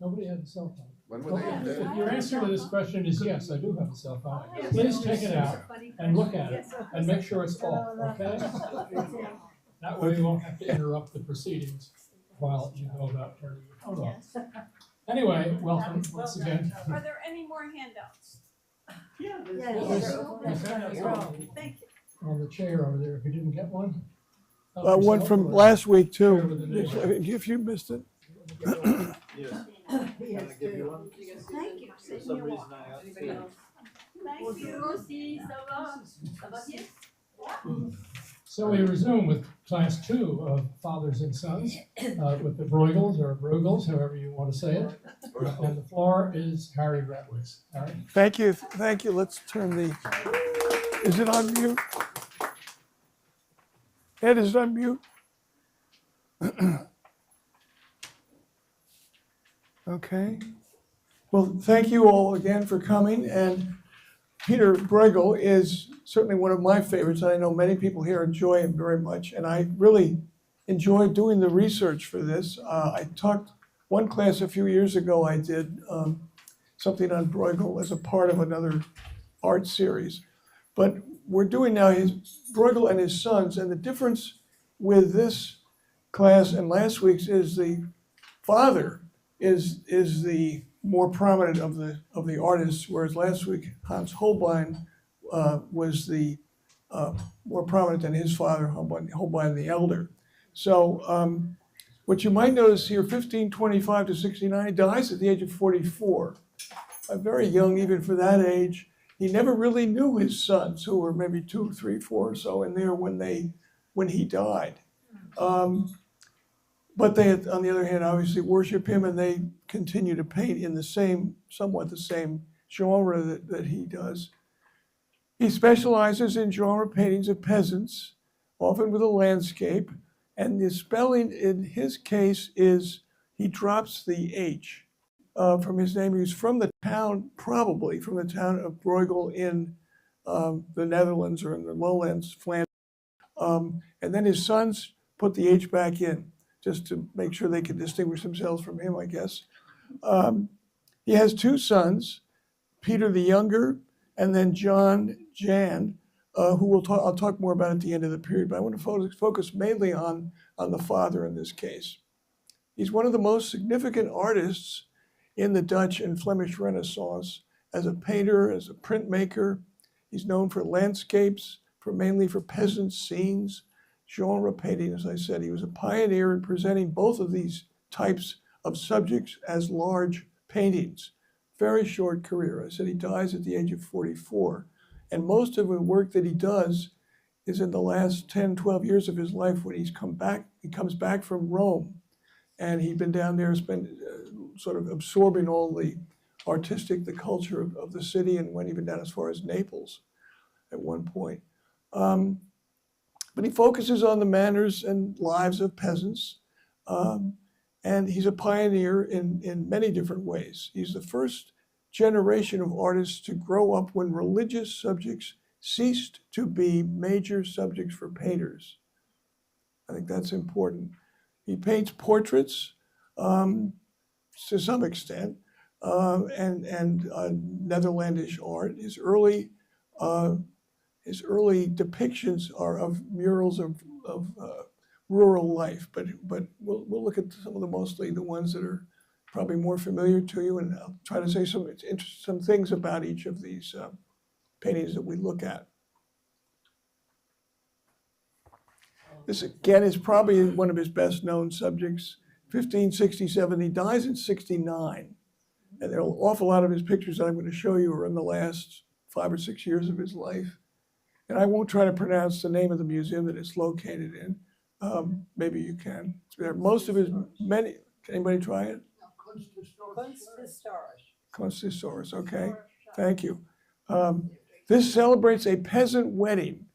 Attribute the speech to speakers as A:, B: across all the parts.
A: Nobody has a cell phone.
B: When were they invented?
A: If your answer to this question is yes, I do have a cell phone, please take it out and look at it and make sure it's off, okay? That way you won't have to interrupt the proceedings while you go about turning your phone off. Anyway, welcome once again.
C: Are there any more handouts?
A: There's
C: Thank you.
A: on the chair over there, if you didn't get one.
D: One from last week
A: Share
D: too,
A: with the neighbor.
D: if you missed it.
E: Yes. Can I give you one?
C: Thank you.
E: For some reason I asked you.
C: Thank you.
A: So we resume with class 2 of fathers and sons, with the Breughels or Breughels, however you want to say it. And the floor is Harry Gratwick's. Harry?
D: Thank you, thank you. Let's turn the, is it on mute? Ed, is it on mute? Okay. Well, thank you all again for coming. And Pieter Breughel is certainly one of my favorites. I know many people here enjoy him very much. And I really enjoyed doing the research for this. I taught one class a few years ago. I did something on Breughel as a part of another art series. But we're doing now his Breughel and his sons. And the difference with this class and last week's is the father is the more prominent of the artists, whereas last week Hans Holbein was the more prominent than his father, Holbein the elder. So what you might notice here, 1525 to 69, he dies at the age of 44. Very young even for that age. He never really knew his sons, who were maybe 2, 3, 4 or so in there when he died. But they, on the other hand, obviously worship him, and they continue to paint in somewhat the same genre that he does. He specializes in genre paintings of peasants, often with a landscape, and the spelling in his case is he drops the H from his name. He's from the town, probably from the town of Breughel in the Netherlands or in the lowlands, Flanders. And then his sons put the H back in, just to make sure they could distinguish themselves from him, I guess. He has 2 sons, Peter the younger, and then Jan, who I'll talk more about at the end of the period, but I want to focus mainly on the father in this case. He's one of the most significant artists in the Dutch and Flemish Renaissance as a painter, as a printmaker. He's known for landscapes, mainly for peasant scenes, genre painting, as I said. He was a pioneer in presenting both of these types of subjects as large paintings. Very short career. I said he dies at the age of 44. And most of the work that he does is in the last 10, 12 years of his life when he comes back from Rome. And he'd been down there, sort of absorbing all the the culture of the city, and went even down as far as Naples at one point. But he focuses on the manners and lives of peasants. And he's a pioneer in many different ways. He's the first generation of artists to grow up when religious subjects ceased to be major subjects for painters. I think that's important. He paints portraits to some extent, and Netherlandish art. His early depictions are of murals of rural life, but we'll look at some of mostly the ones that are probably more familiar to you, and I'll try to say some things about each of these paintings that we look at. This again is probably one of his best known subjects. 1567, he dies in 69, and there are an awful lot of his pictures that I'm going to show you are in the last 5 or 6 years of his life. And I won't try to pronounce the name of the museum that it's located in. Maybe you can. It's there. Most of his many. Can anybody try it? Kunsthistorisch. Okay. Thank you. This celebrates a peasant wedding.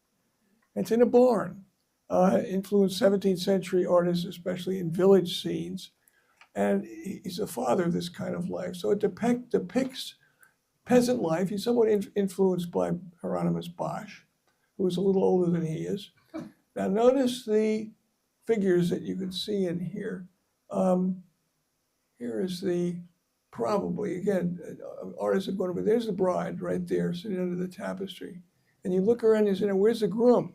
D: It's in a barn. Influenced 17th century artists, especially in village scenes. And he's the father of this kind of life. So it depicts peasant life. He's somewhat influenced by Hieronymus Bosch, who is a little older than he is. Now notice the figures that you can see in here. Here is the probably, again, artists are going to be, there's the bride right there sitting under the tapestry. And you look around and you say, now, where's the groom?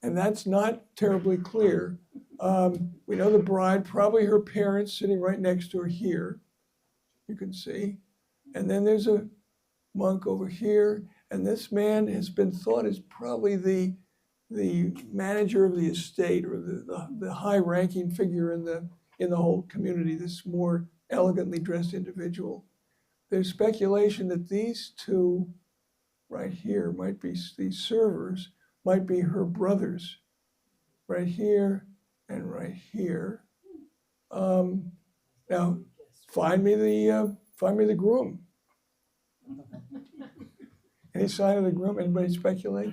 D: And that's not terribly clear. We know the bride, probably her parents sitting right next to her here, you can see. And then there's a monk over here. And this man has been thought as probably the manager of the estate, or the high-ranking figure in the whole community, this more elegantly dressed individual. There's speculation that these two right here might be, these servers might be her brothers, right here and right here. Now, find me the groom. Any sign of the groom? Anybody speculate?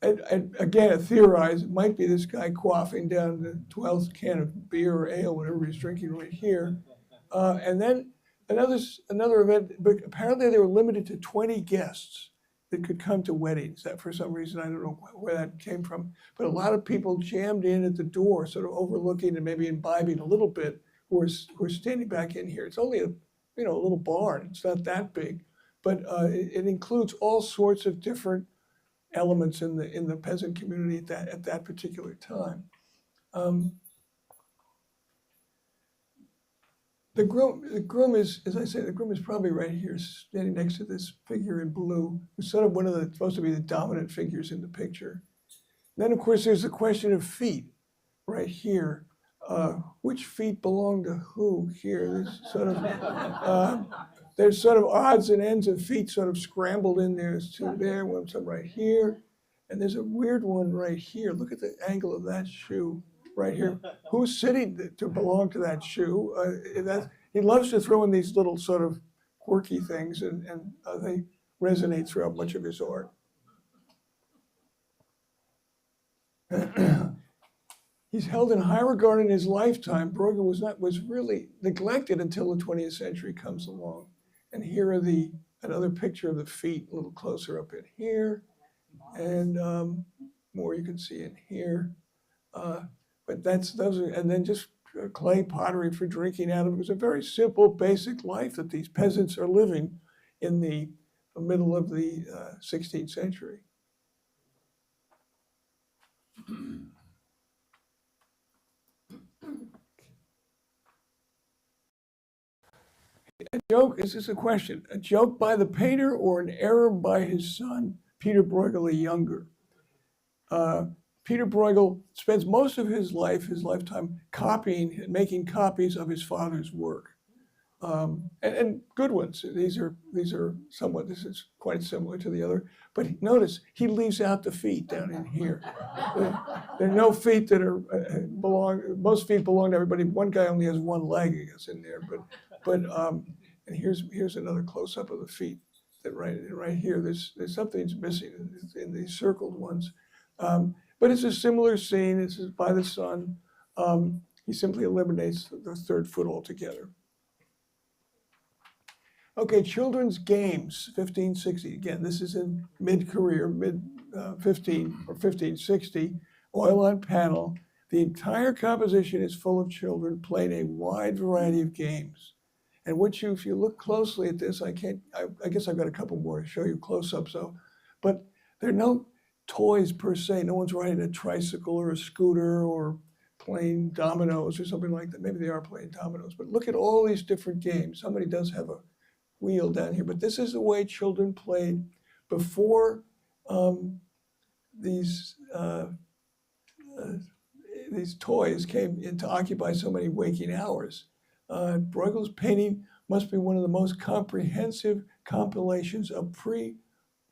D: And again, I theorize it might be this guy quaffing down the 12th can of beer or ale, whatever he's drinking right here. And then another event, but apparently they were limited to 20 guests that could come to weddings. That for some reason, I don't know where that came from, but a lot of people jammed in at the door, sort of overlooking and maybe imbibing a little bit, who are standing back in here. It's only a little barn. It's not that big, but it includes all sorts of different elements in the peasant community at that particular time. The groom is, as I say, the groom is probably right here, standing next to this figure in blue, who's sort of supposed to be the dominant figures in the picture. Then, of course, there's the question of feet, right here. Which feet belong to who here? There's sort of odds and ends of feet sort of scrambled in there. There's two there, some right here, and there's a weird one right here. Look at the angle of that shoe right here. Who's sitting to belong to that shoe? He loves to throw in these little sort of quirky things, and they resonate throughout much of his art. He's held in high regard in his lifetime. Breughel was really neglected until the 20th century comes along. And here are another picture of the feet, a little closer up in here, and more you can see in here. But those are, and then just clay pottery for drinking out of. It was a very simple, basic life that these peasants are living in the middle of the 16th century. A joke, is this a question? A joke by the painter or an error by his son, Pieter Breughel the younger? Pieter Breughel spends most of his lifetime copying and making copies of his father's work, and good ones. These are somewhat. This is quite similar to the other, but notice he leaves out the feet down in here. There are no feet that belong. Most feet belong to everybody. One guy only has one leg, I guess, in there. But and here's another close up of the feet. That right here, there's something's missing in these circled ones. But it's a similar scene. This is by the son. He simply eliminates the third foot altogether. Okay, children's games, 1560. Again, this is in mid-career, 1560. Oil on panel. The entire composition is full of children playing a wide variety of games. And if you look closely at this, I guess I've got a couple more to show you close-ups, but there are no toys per se. No one's riding a tricycle or a scooter or playing dominoes or something like that. Maybe they are playing dominoes, but look at all these different games. Somebody does have a wheel down here, but this is the way children played before these toys came in to occupy so many waking hours. Brueghel's painting must be one of the most comprehensive compilations of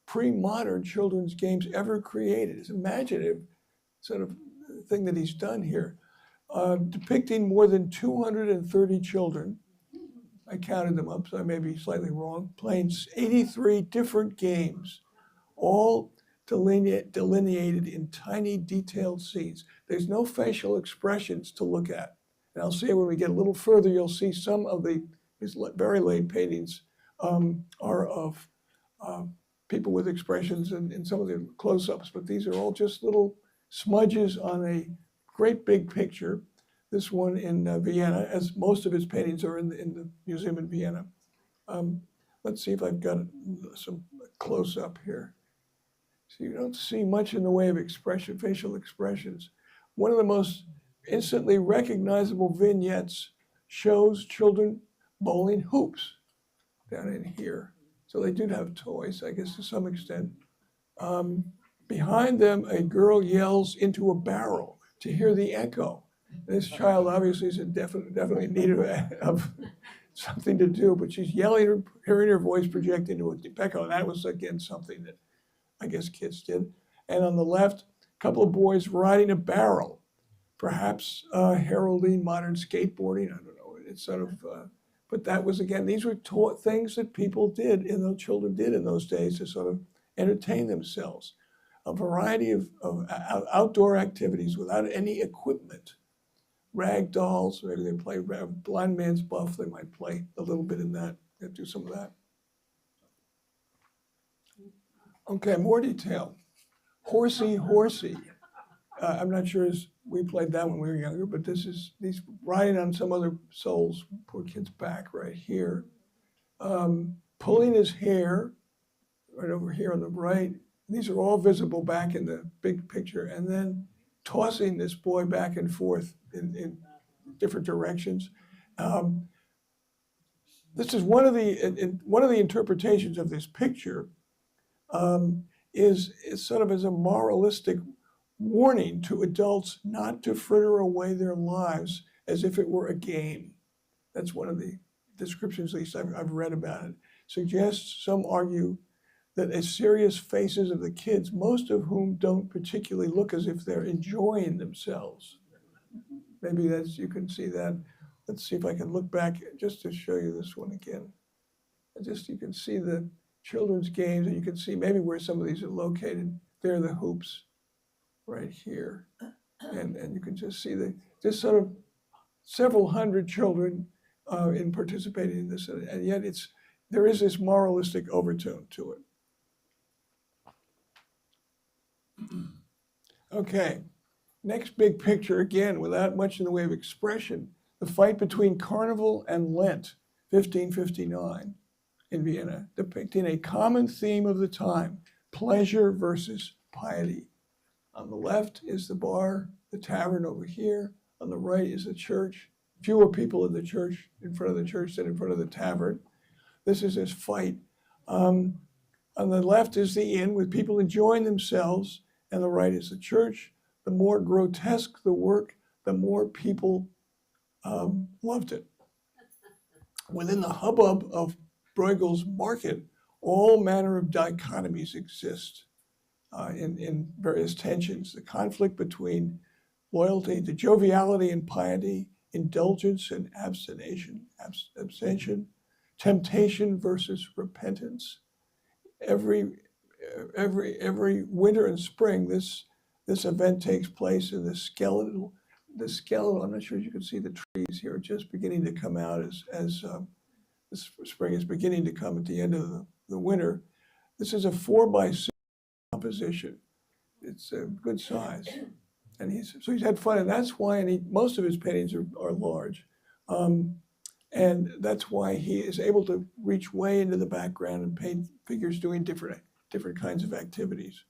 D: pre-modern children's games ever created. It's imaginative sort of thing that he's done here, depicting more than 230 children. I counted them up, so I may be slightly wrong, playing 83 different games, all delineated in tiny detailed scenes. There's no facial expressions to look at. And I'll say when we get a little further, you'll see some of his very late paintings are of people with expressions and some of the close-ups, but these are all just little smudges on a great big picture. this one in Vienna, as most of his paintings are in the museum in Vienna. Let's see if I've got some close up here. So you don't see much in the way of expression, facial expressions. One of the most instantly recognizable vignettes shows children bowling hoops down in here. So they do have toys, I guess, to some extent. Behind them, a girl yells into a barrel to hear the echo. This child obviously is definitely in need of something to do, but she's yelling, hearing her voice project into a echo. And that was, again, something that I guess kids did. And on the left, a couple of boys riding a barrel, perhaps heralding modern skateboarding. I don't know. It's sort of, but that was, again, these were things that people did, and those children did in those days to sort of entertain themselves. A variety of outdoor activities without any equipment. Rag dolls, maybe they play blind man's buff, they might play a little bit in that, they do some of that. Okay, more detail. Horsey, horsey. I'm not sure as we played that when we were younger, but these riding on some other soul's poor kid's back right here. Pulling his hair right over here on the right. These are all visible back in the big picture, and then tossing this boy back and forth in different directions. This is one of the interpretations of this picture. Is sort of as a moralistic warning to adults not to fritter away their lives as if it were a game. That's one of the descriptions, at least I've read about it. Suggests, some argue, that as serious faces of the kids, most of whom don't particularly look as if they're enjoying themselves. Maybe that's, you can see that. Let's see if I can look back just to show you this one again. You can see the children's games, and you can see maybe where some of these are located. There are the hoops right here. And you can just see just sort of several hundred children in participating in this, and yet there is this moralistic overtone to it. Okay, next big picture, again, without much in the way of expression, the fight between Carnival and Lent, 1559 in Vienna, depicting a common theme of the time, pleasure versus piety. On the left is the bar, the tavern over here. On the right is the church. Fewer people in the church, in front of the church than in front of the tavern. This is this fight. On the left is the inn with people enjoying themselves, and the right is the church. The more grotesque the work, the more people loved it. Within the hubbub of Brueghel's market, all manner of dichotomies exist in various tensions. The conflict between loyalty to joviality and piety, indulgence and abstention, temptation versus repentance. Every winter and spring, this event takes place in the skeletal, I'm not sure if you can see the trees here, just beginning to come out as this spring is beginning to come at the end of the winter. This is a 4x6 composition. It's a good size. And he's had fun, and that's why, most of his paintings are large. And that's why he is able to reach way into the background and paint figures doing different kinds of activities.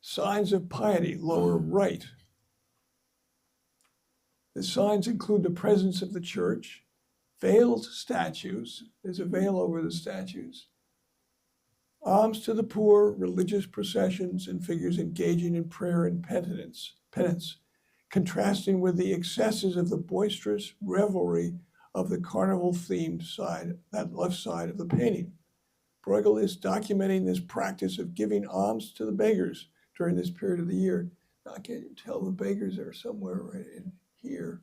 D: Signs of piety, lower right. The signs include the presence of the church, veiled statues, there's a veil over the statues, alms to the poor, religious processions, and figures engaging in prayer and penance, contrasting with the excesses of the boisterous revelry of the carnival-themed side, that left side of the painting. Breughel is documenting this practice of giving alms to the beggars during this period of the year. Now, can't you tell the beggars are somewhere right in here?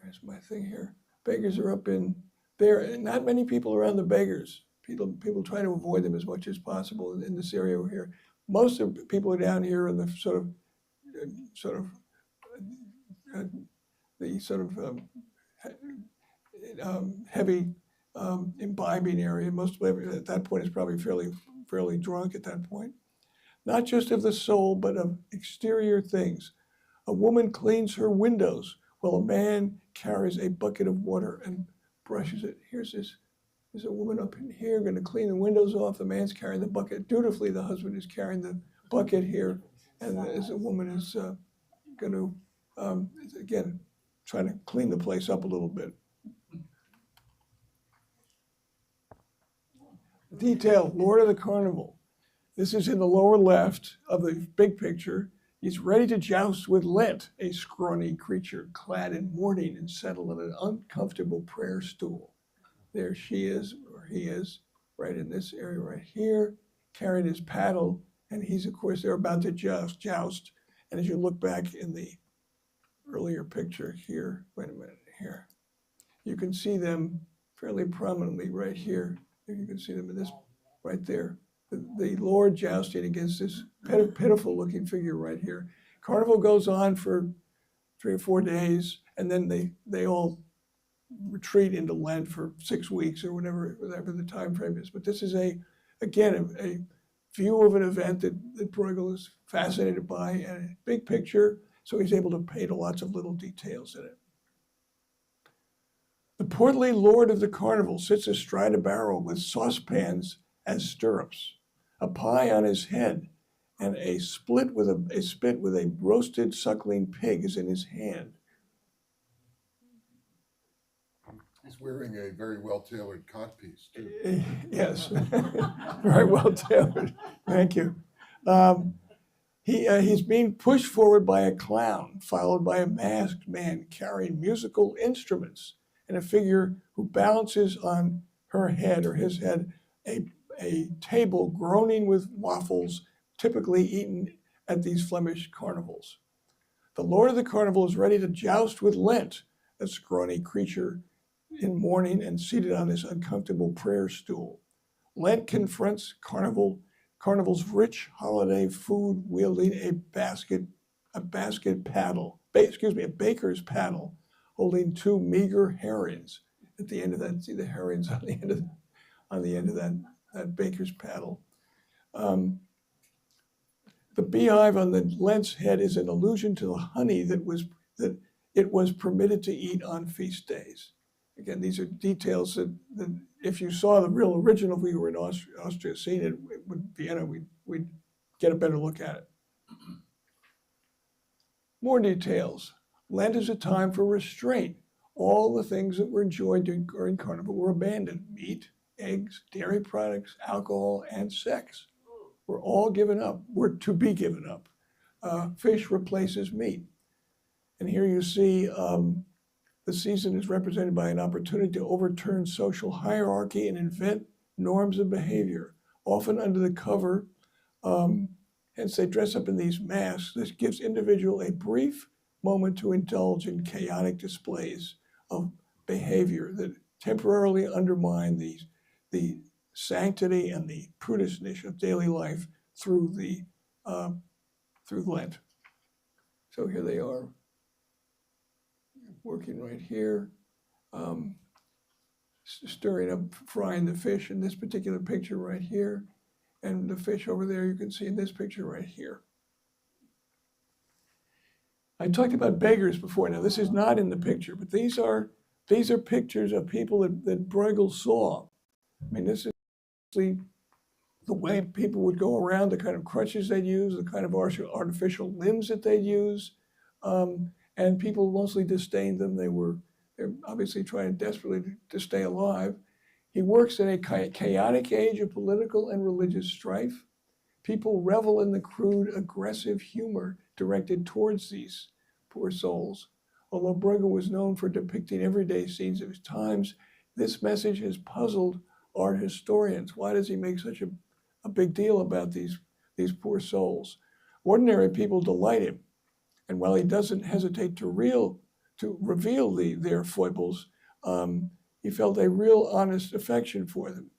D: There's my thing here. Beggars are up in there. Not many people around the beggars. People try to avoid them as much as possible in this area over here. Most of the people are down here in the sort of heavy imbibing area. Most of it at that point is probably fairly drunk at that point. not just of the soul, but of exterior things. A woman cleans her windows while a man carries a bucket of water and brushes it. There's a woman up in here going to clean the windows off. The man's carrying the bucket. Dutifully, the husband is carrying the bucket here. And as a woman is going to, again, trying to clean the place up a little bit. Detail, Lord of the Carnival. This is in the lower left of the big picture. He's ready to joust with Lent, a scrawny creature clad in mourning and settled in an uncomfortable prayer stool. There she is, or he is, right in this area right here, carrying his paddle, and he's, of course, they're about to joust. And as you look back in the earlier picture here, wait a minute, here, you can see them fairly prominently right here. You can see them in this, right there. The Lord jousting against this pitiful looking figure right here. Carnival goes on for 3 or 4 days, and then they all retreat into Lent for 6 weeks or whatever the time frame is. But this is again a view of an event that Breughel is fascinated by, and a big picture, so he's able to paint lots of little details in it. The portly Lord of the Carnival sits astride a barrel with saucepans as stirrups, a pie on his head, and a spit with a roasted suckling pig is in his hand.
B: He's wearing a very well-tailored codpiece, too.
D: Yes, very well tailored. Thank you. He's being pushed forward by a clown, followed by a masked man carrying musical instruments, and a figure who balances on her head or his head a table groaning with waffles, typically eaten at these Flemish carnivals. The Lord of the Carnival is ready to joust with Lent, a scrawny creature in mourning and seated on this uncomfortable prayer stool. Lent confronts Carnival's rich holiday food wielding a baker's paddle, holding 2 meager herrings at the end of that. See the herrings on the end of that baker's paddle. The beehive on the Lent's head is an allusion to the honey that it was permitted to eat on feast days. Again, these are details that if you saw the real original, if we were in Austria seeing it with Vienna, we'd get a better look at it. More details. Lent is a time for restraint. All the things that were enjoyed during Carnival were abandoned. Meat, eggs, dairy products, alcohol, and sex were all given up, were to be given up. Fish replaces meat. And here you see the season is represented by an opportunity to overturn social hierarchy and invent norms of behavior, often under the cover. Hence, they dress up in these masks. This gives individual a brief moment to indulge in chaotic displays of behavior that temporarily undermine the sanctity and the prudishness of daily life through Lent. So here they are, working right here, stirring up, frying the fish in this particular picture right here, and the fish over there you can see in this picture right here. I talked about beggars before. Now this is not in the picture, but these are pictures of people that Breughel saw. I mean, this is the way people would go around, the kind of crutches they'd use, the kind of artificial limbs that they'd use, and people mostly disdained them. They're obviously trying desperately to stay alive. He works in a chaotic age of political and religious strife. People revel in the crude, aggressive humor directed towards these poor souls. Although Breughel was known for depicting everyday scenes of his times, this message has puzzled art historians. Why does he make such a big deal about these poor souls? Ordinary people delight him, and while he doesn't hesitate to reveal their foibles, he felt a real honest affection for them.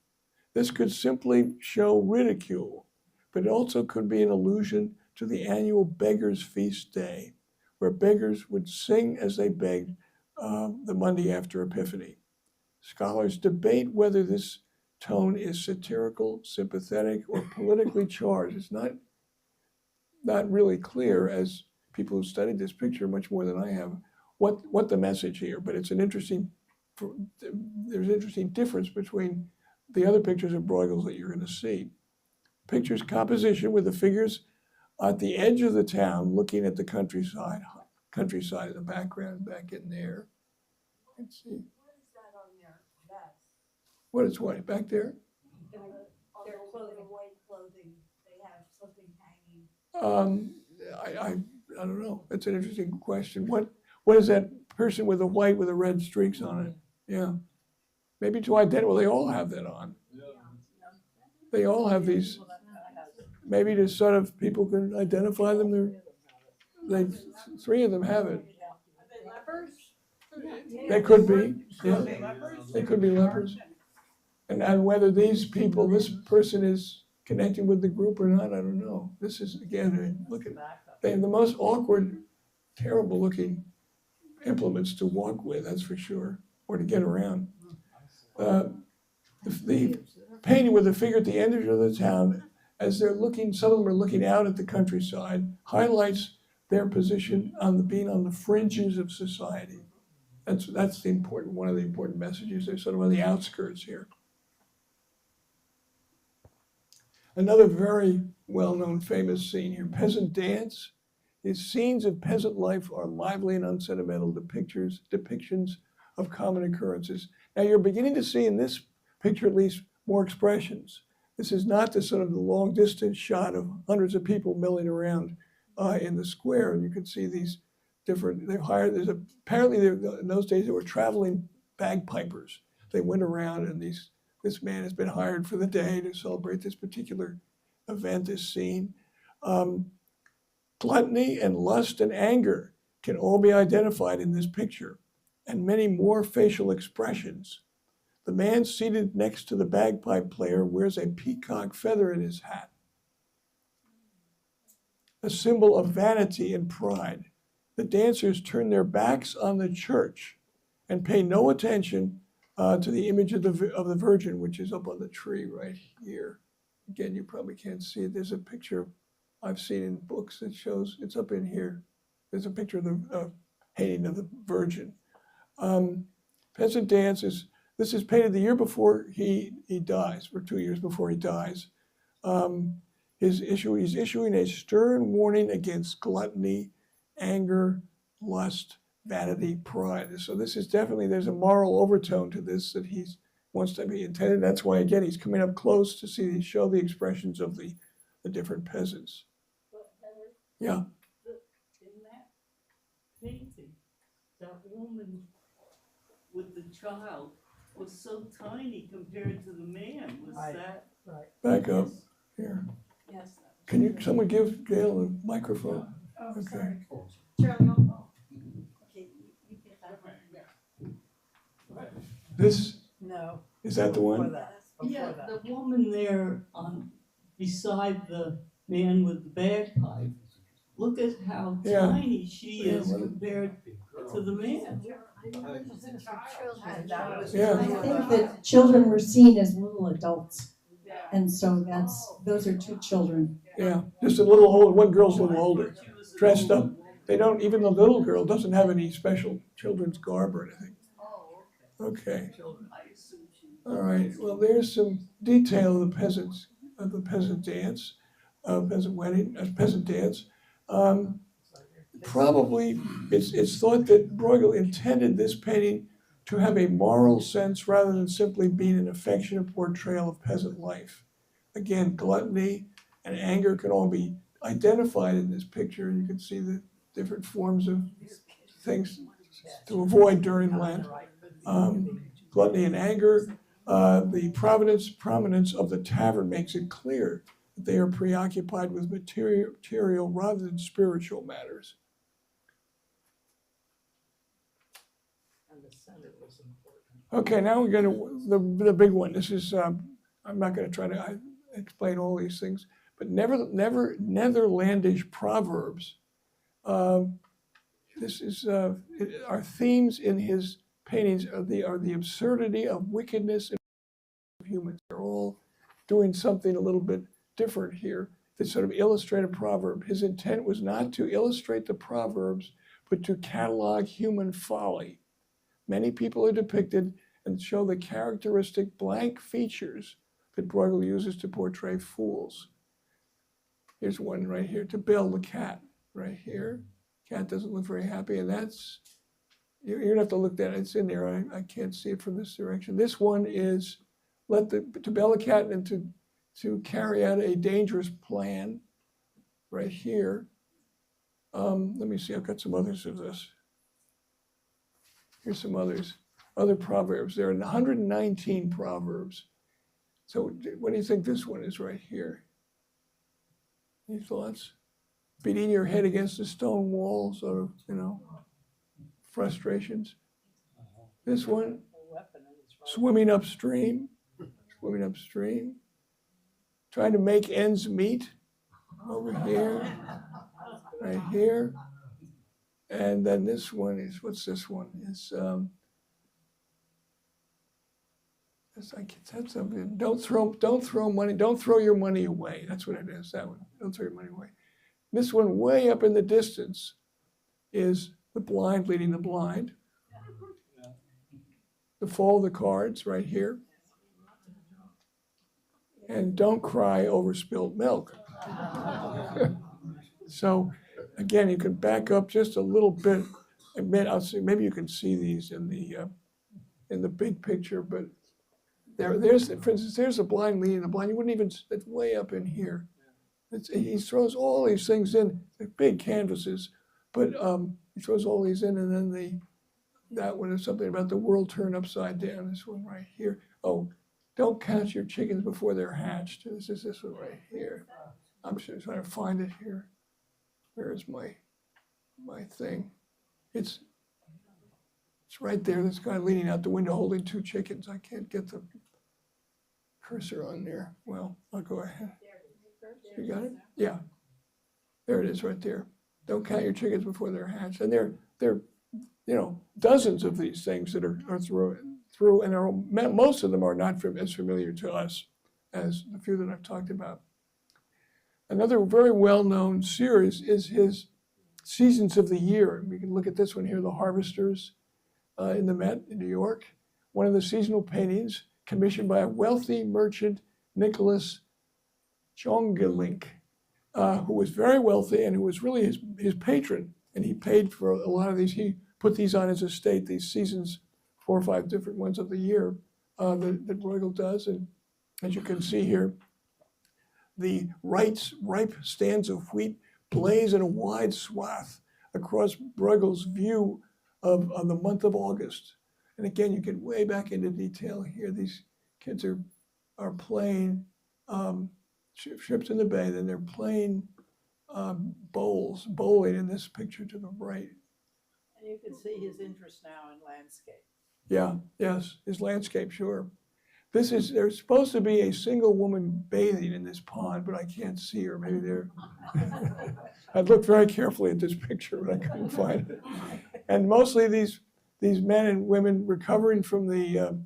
D: This could simply show ridicule, but it also could be an allusion to the annual Beggars' Feast Day, where beggars would sing as they begged the Monday after Epiphany. Scholars debate whether this tone is satirical, sympathetic, or politically charged. It's not not really clear, as people who studied this picture much more than I have, what the message here. But it's an interesting, there's an interesting difference between the other pictures of Bruegel's that you're going to see. Pictures composition with the figures at the edge of the town, looking at the countryside in the background, back in there. Let's see.
F: What is that on their vest?
D: What is what, back there?
F: On their clothing, white clothing, they have something hanging.
D: I don't know. That's an interesting question. What is that person with the white with the red streaks on it? Yeah. Maybe to identify, well, they all have that on. They all have these, maybe to sort of, people can identify them. Three of them have it.
C: Are they lepers?
D: They could be, yeah. They could be lepers. And whether these people, this person is connecting with the group or not, I don't know. This is, again, look at, they have the most awkward, terrible looking implements to walk with, that's for sure, or to get around. The painting with the figure at the end of the town, as they're looking, some of them are looking out at the countryside, highlights their position on being on the fringes of society. That's the important, one of the important messages. They're sort of on the outskirts here. Another very well-known famous scene here, peasant dance. His scenes of peasant life are lively and unsentimental depictions of common occurrences. Now you're beginning to see in this picture at least more expressions. This is not the sort of the long distance shot of hundreds of people milling around in the square. And you can see these different, they've hired, apparently in those days they were traveling bagpipers. They went around and this man has been hired for the day to celebrate this particular event, this scene. Gluttony and lust and anger can all be identified in this picture, and many more facial expressions. The man seated next to the bagpipe player wears a peacock feather in his hat, a symbol of vanity and pride. The dancers turn their backs on the church and pay no attention to the image of the Virgin, which is up on the tree right here. Again, you probably can't see it. There's a picture I've seen in books that shows, it's up in here. There's a picture of the painting of the Virgin. Peasant dance this is painted the year before he dies, or 2 years before he dies. He's issuing a stern warning against gluttony, anger, lust, vanity, pride. So this is definitely, there's a moral overtone to this that he wants to be intended. That's why, again, he's coming up close to show the expressions of the different peasants.
G: But Heather,
D: Yeah.
G: in that painting, that woman with the child was so tiny compared to the man. Was that?
D: Back up here.
C: Yes.
D: Someone give Gail a microphone?
C: Oh,
D: Okay.
C: sorry. Charlie, okay, you get that one.
D: This,
F: No.
D: is that the one?
G: Yeah, the woman there beside the man with the bagpipe. Look at how
D: Yeah.
G: tiny she is
D: Yeah,
G: compared to the man.
D: Yeah.
H: I think that children were seen as little adults, and so those are two children.
D: Yeah, just a little older. One girl's a little older, dressed up. They don't, even the little girl doesn't have any special children's garb or anything. Okay. All right. Well, there's some detail of the peasant dance, peasant wedding, peasant dance. Probably, it's thought that Breughel intended this painting to have a moral sense rather than simply being an affectionate portrayal of peasant life. Again, gluttony and anger can all be identified in this picture. You can see the different forms of things to avoid during Lent. Gluttony and anger. The prominence of the tavern makes it clear that they are preoccupied with material rather than spiritual matters.
G: And the center was important.
D: Okay, now we're going to the big one. This is I'm not going to try to explain all these things, but Netherlandish proverbs. This is our themes in his paintings are the absurdity of wickedness of humans. They're all doing something a little bit different here to sort of illustrate a proverb. His intent was not to illustrate the proverbs, but to catalog human folly. Many people are depicted and show the characteristic blank features that Breughel uses to portray fools. Here's one right here, to Bill the cat, right here. Cat doesn't look very happy, and that's, you're gonna have to look at it, it's in there, I can't see it from this direction. This one is, to Bill the cat and to carry out a dangerous plan, right here. Let me see, I've got some others of this. Here's some others, other proverbs. There are 119 proverbs. So what do you think this one is right here? Any thoughts? Beating your head against a stone wall, sort of, frustrations. This one, swimming upstream, trying to make ends meet, over here, right here. And then this one is, what's this one? It's, that's something. Don't throw your money away. That's what it is, that one. Don't throw your money away. This one way up in the distance is the blind leading the blind. The fall of the cards right here. And don't cry over spilled milk. So again, you can back up just a little bit. I'll see, maybe you can see these in the big picture, but there's, for instance, there's a blind leading the blind. You wouldn't even, it's way up in here. He throws all these things in, they're big canvases, but he throws all these in, and then that one is something about the world turned upside down. This one right here. Oh, don't count your chickens before they're hatched. This is this one right here. I'm just trying to find it here. Where is my thing? It's right there. This guy leaning out the window holding two chickens. I can't get the cursor on there. Well, I'll go ahead. You got it? Yeah. There it is right there. Don't count your chickens before they're hatched. And there are dozens of these things that are through, and most of them are not as familiar to us as the few that I've talked about. Another very well-known series is his Seasons of the Year. We can look at this one here, The Harvesters in the Met in New York. One of the seasonal paintings commissioned by a wealthy merchant, Nicholas Jongelink, who was very wealthy and who was really his patron. And he paid for a lot of these. He put these on his estate, these seasons, 4 or 5 different ones of the year that Breughel does. And as you can see here, the ripe stands of wheat blaze in a wide swath across Breughel's view of the month of August. And again, you get way back into detail here. These kids are playing ships in the bay, then they're playing bowling in this picture to the right.
C: And you can see his interest now in landscape.
D: Yeah, yes, his landscape, sure. There's supposed to be a single woman bathing in this pond, but I can't see her. Maybe there. I looked very carefully at this picture, but I couldn't find it. And mostly these men and women recovering from the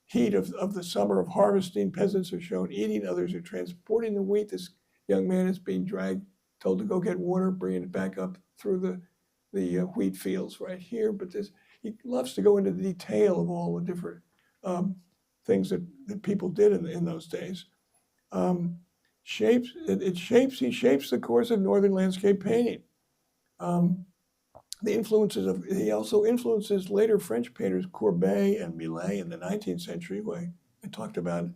D: heat of the summer of harvesting. Peasants are shown eating, others are transporting the wheat. This young man is being told to go get water, bringing it back up through the wheat fields right here. But he loves to go into the detail of all the different things that people did in those days. He shapes the course of Northern landscape painting. He also influences later French painters Courbet and Millet in the 19th century, who I talked about,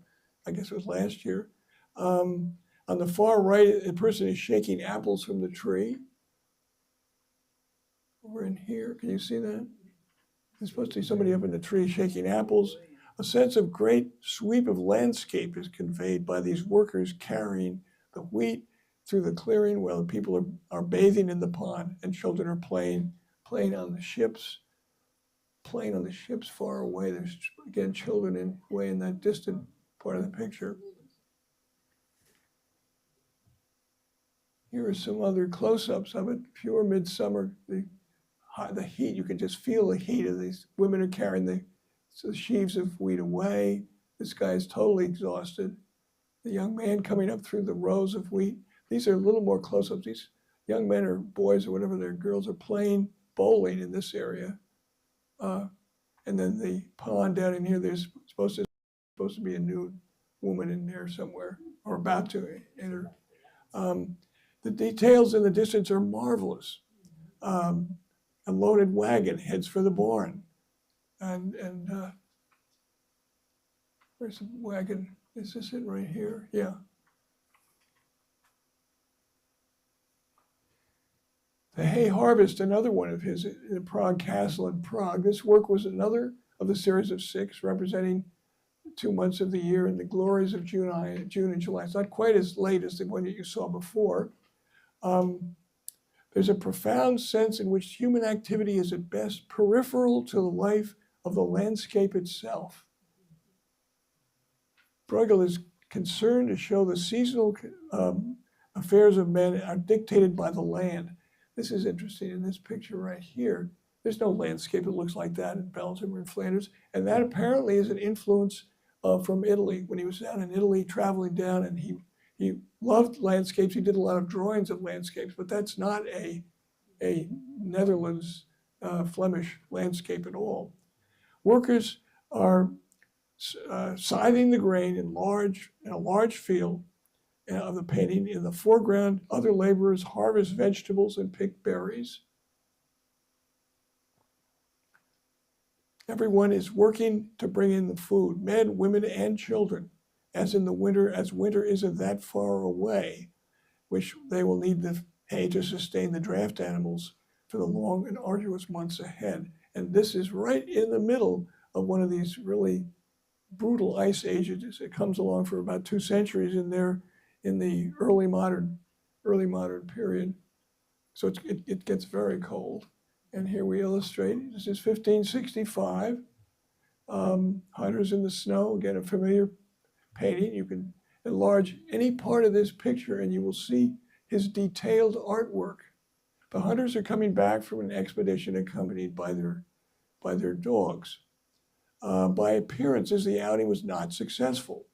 D: I guess it was last year. On the far right, a person is shaking apples from the tree. Over in here, can you see that? There's supposed to be somebody up in the tree shaking apples. A sense of great sweep of landscape is conveyed by these workers carrying the wheat through the clearing while people are bathing in the pond and children are playing on the ships far away. There's, again, children way in that distant part of the picture. Here are some other close-ups of it. Pure midsummer, the heat, you can just feel the heat of these. Women are carrying the sheaves of wheat away. This guy is totally exhausted. the young man coming up through the rows of wheat. These are a little more close-ups. These young men or boys or whatever their girls are playing bowling in this area. And then the pond down in here, there's supposed to be a nude woman in there somewhere, or about to enter. The details in the distance are marvelous. A loaded wagon heads for the barn. And where's the wagon? Is this it right here? Yeah. The hay harvest, another one of his, in Prague Castle in Prague. This work was another of the series of 6, representing 2 months of the year and the glories of June and July. It's not quite as late as the one that you saw before. There's a profound sense in which human activity is at best peripheral to the life of the landscape itself. Breughel is concerned to show the seasonal affairs of men are dictated by the land. This is interesting in this picture right here. There's no landscape that looks like that in Belgium or in Flanders. And that apparently is an influence from Italy. When he was down in Italy, traveling down, and he loved landscapes. He did a lot of drawings of landscapes, but that's not a Netherlands Flemish landscape at all. Workers are scything the grain in a large field of the painting. In the foreground, other laborers harvest vegetables and pick berries. Everyone is working to bring in the food, men, women, and children, as winter isn't that far away, which they will need the hay to sustain the draft animals for the long and arduous months ahead. And this is right in the middle of one of these really brutal ice ages. It comes along for about 2 centuries in the early modern period. So it gets very cold. And here we illustrate, this is 1565. Hunters in the Snow, again, a familiar painting. You can enlarge any part of this picture and you will see his detailed artwork. The hunters are coming back from an expedition accompanied by their dogs. By appearances, the outing was not successful.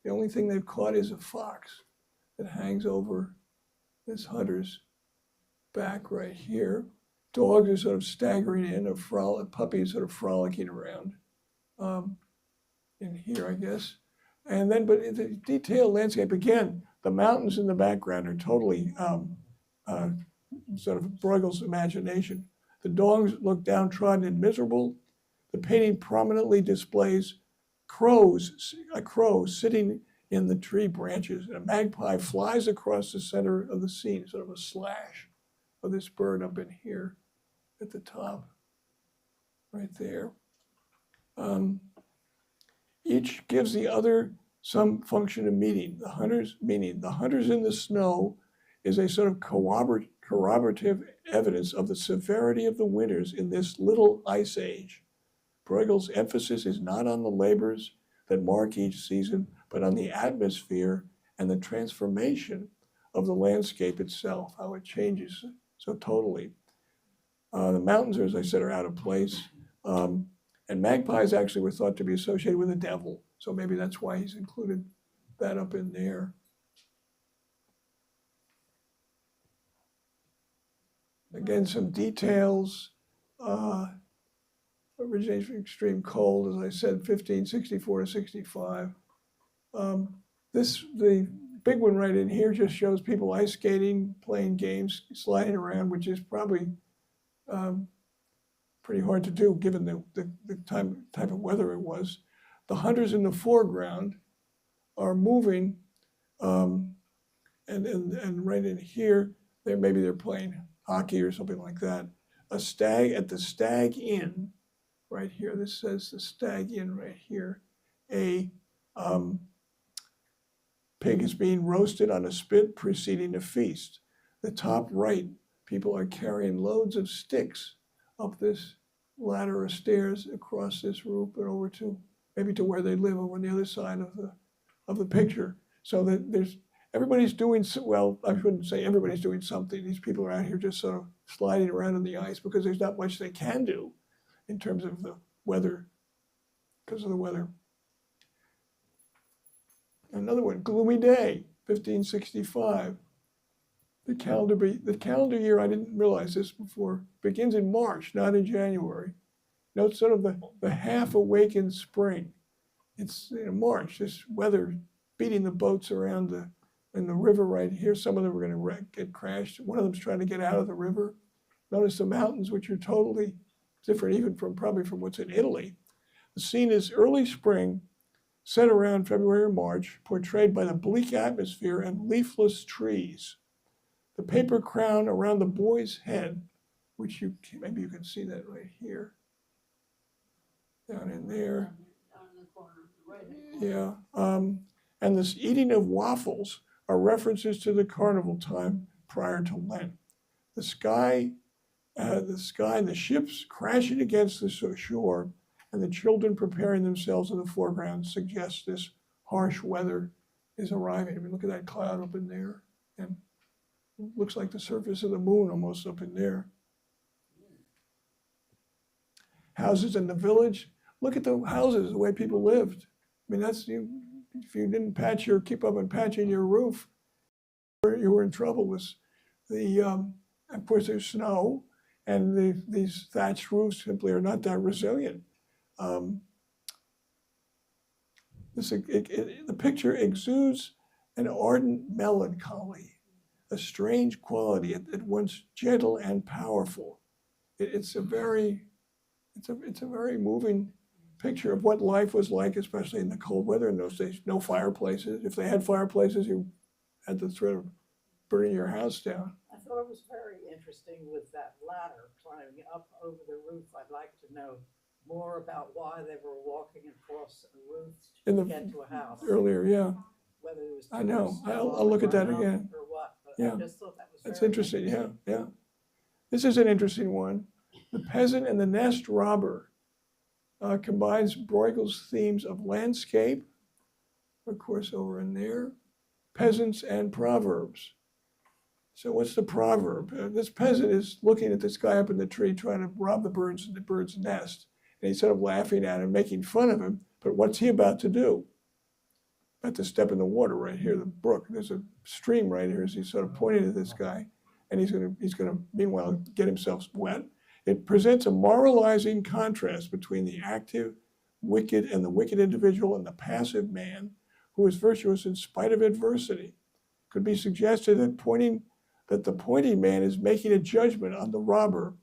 D: The only thing they've caught is a fox that hangs over this hunter's back right here. Dogs are sort of staggering in, puppies sort of frolicking around in here, I guess. And then, but the detailed landscape, again, the mountains in the background are totally sort of Breughel's imagination. The dogs look downtrodden and miserable. The painting prominently displays a crow sitting in the tree branches, and a magpie flies across the center of the scene, sort of a slash of this bird up in here at the top, right there. Each gives the other some function of meaning. The hunters in the snow is a sort of corroborative evidence of the severity of the winters in this little ice age. Breughel's emphasis is not on the labors that mark each season, but on the atmosphere and the transformation of the landscape itself, how it changes so totally. The mountains, as I said, are out of place. And magpies actually were thought to be associated with the devil. So maybe that's why he's included that up in there. Again, some details. Originates from extreme cold, as I said, 1564 to 65. The big one right in here just shows people ice skating, playing games, sliding around, which is probably pretty hard to do given the type of weather it was. The hunters in the foreground are moving, and right in here, maybe they're playing hockey or something like that. A stag at the Stag Inn, right here. This says the Stag Inn right here. A pig is being roasted on a spit preceding a feast. The top right, people are carrying loads of sticks up this ladder of stairs across this roof and over to maybe to where they live over on the other side of the picture. So that everybody's doing, well, I shouldn't say everybody's doing something. These people are out here just sort of sliding around in the ice because there's not much they can do in terms of the weather, because of the weather. Another one, Gloomy Day, 1565. The calendar year, I didn't realize this before, begins in March, not in January. Note sort of the half-awakened spring. It's March, this weather beating the boats around in the river right here. Some of them are going to get crashed. One of them's trying to get out of the river. Notice the mountains, which are totally different even probably from what's in Italy. The scene is early spring, set around February or March, portrayed by the bleak atmosphere and leafless trees. The paper crown around the boy's head, which maybe you can see that right here, down in there.
G: Down in the corner, right.
D: Yeah, and this eating of waffles are references to the carnival time prior to Lent. The sky, the ships crashing against the shore, and the children preparing themselves in the foreground suggests this harsh weather is arriving. I mean, look at that cloud up in there, and it looks like the surface of the moon almost up in there. Houses in the village. Look at the houses, the way people lived. I mean, if you didn't keep up on patching your roof, you were in trouble. With of course, there's snow, and these thatched roofs simply are not that resilient. The picture exudes an ardent melancholy, a strange quality, at once gentle and powerful. It's a very moving picture of what life was like, especially in the cold weather in those days. No fireplaces. If they had fireplaces, you had the threat of burning your house down.
C: I thought it was very interesting with that ladder climbing up over the roof. I'd like to know more about why they were walking across a roof to get to a house.
D: Earlier, yeah.
C: Whether it was
D: I know.
C: snow
D: I'll look at that
C: or
D: again.
C: or what, but
D: Yeah.
C: I just thought that was
D: That's
C: very
D: interesting, yeah. This is an interesting one. The Peasant and the Nest Robber combines Brueghel's themes of landscape, of course, over in there, peasants and proverbs. So what's the proverb? This peasant is looking at this guy up in the tree trying to rob the bird's nest. And he's sort of laughing at him, making fun of him. But what's he about to do? About to step in the water right here, the brook. There's a stream right here as he's sort of pointing at this guy. And he's gonna meanwhile get himself wet. It presents a moralizing contrast between the active, wicked, and the wicked individual and the passive man who is virtuous in spite of adversity. Could be suggested that the pointing man is making a judgment on the robber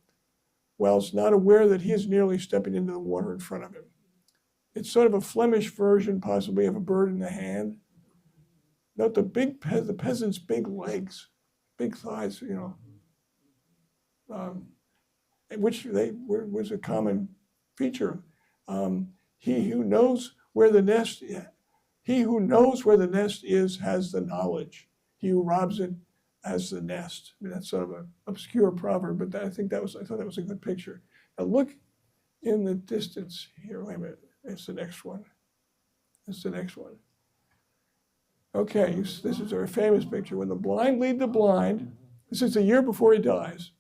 D: whilst not aware that he is nearly stepping into the water in front of him. It's sort of a Flemish version, possibly, of a bird in the hand. Note the peasant's big legs, big thighs, which was a common feature. He who knows where the nest is has the knowledge. He who robs it has the nest. I mean, that's sort of an obscure proverb, but I thought that was a good picture. Now look in the distance here. Wait a minute. It's the next one. Okay, this is a famous picture. When the blind lead the blind, this is the year before he dies.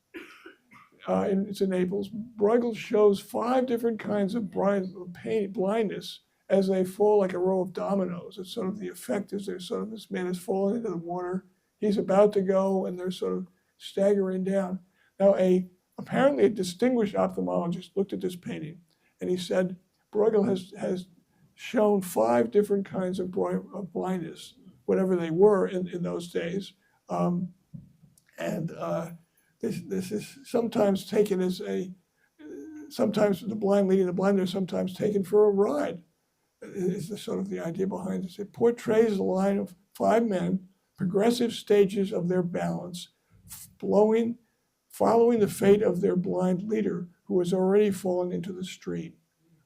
D: It's in Naples. Bruegel shows 5 different kinds of blindness as they fall like a row of dominoes. It's sort of the effect is there's sort of this man is falling into the water. He's about to go, and they're sort of staggering down. Now, apparently a distinguished ophthalmologist looked at this painting, and he said Bruegel has shown 5 different kinds of blindness, whatever they were in those days. This is sometimes taken as sometimes the blind leading the blind, they're sometimes taken for a ride, is the sort of the idea behind this. It portrays a line of 5 men, progressive stages of their balance, following the fate of their blind leader, who has already fallen into the stream.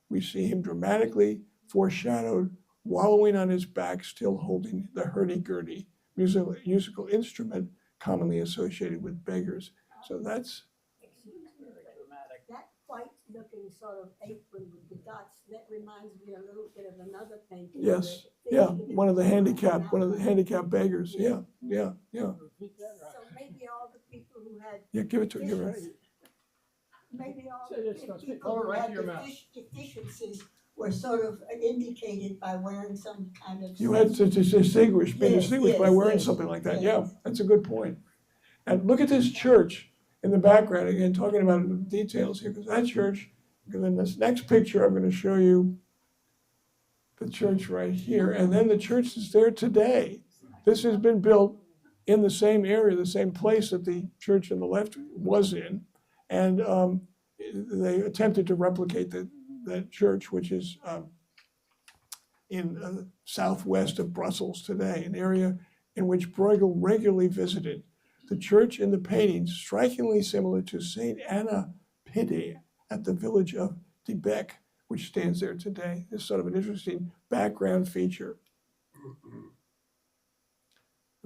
D: We see him dramatically foreshadowed, wallowing on his back, still holding the hurdy-gurdy, musical instrument commonly associated with beggars. So that's
C: very dramatic.
F: That white-looking sort of apron with the dots, that reminds me a little bit of another painting.
D: yes,
F: where
D: yeah,
F: they-
D: one of the handicapped beggars. Yeah.
F: So maybe all the people who had
D: Yeah, give it to her.
F: maybe all
A: Say
F: the
A: this,
F: people
A: hold it
F: who
A: right
F: had
A: to your mouth.
F: deficiencies were sort of indicated by wearing some kind of.
D: You had to been
F: Yes,
D: distinguished by
F: yes,
D: wearing
F: yes,
D: something like that.
F: yes.
D: Yeah, that's a good point. And look at this church in the background, again, talking about the details here, because that church, because in this next picture, I'm gonna show you the church right here, and then the church is there today. This has been built in the same area, the same place that the church on the left was in. And they attempted to replicate that church, which is in southwest of Brussels today, an area in which Bruegel regularly visited. The church in the paintings, strikingly similar to St. Anna Pide at the village of De Beek, which stands there today. It's sort of an interesting background feature.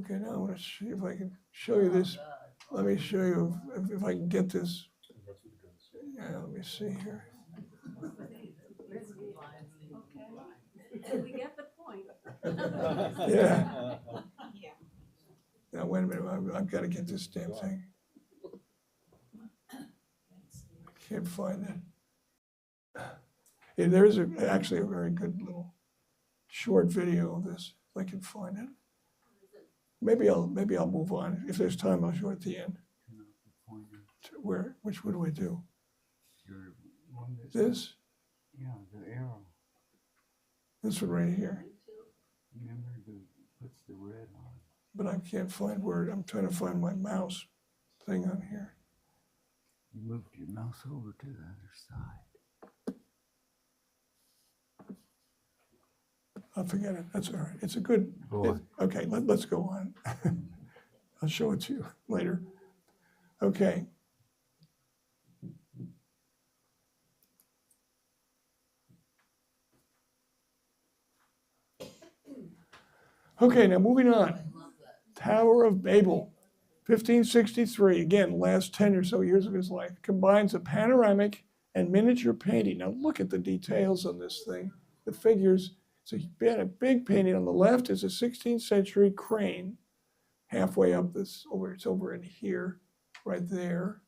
D: Okay, now I want to see if I can show you this. Let me show you if I can get this. Yeah, let me see here.
F: Okay. We get the point.
D: Yeah.
F: Yeah.
D: Now, wait a minute, I've got to get this damn thing. I can't find it. Yeah, there's actually a very good little short video of this, if I can find it. Maybe I'll move on. If there's time, I'll show it at the end. Which one do I do? This?
E: Yeah, the arrow.
D: This one right here.
E: Remember puts the red on.
D: But I can't find where, I'm trying to find my mouse thing on here.
E: You moved your mouse over to the other side.
D: I'll forget it. That's all right. It's a good, okay, let's go on. I'll show it to you later. Okay. Okay, now moving on. Tower of Babel, 1563. Again, last 10 or so years of his life. Combines a panoramic and miniature painting. Now look at the details on this thing. The figures. So a big painting on the left is a 16th century crane. Halfway up this, it's over in here, right there.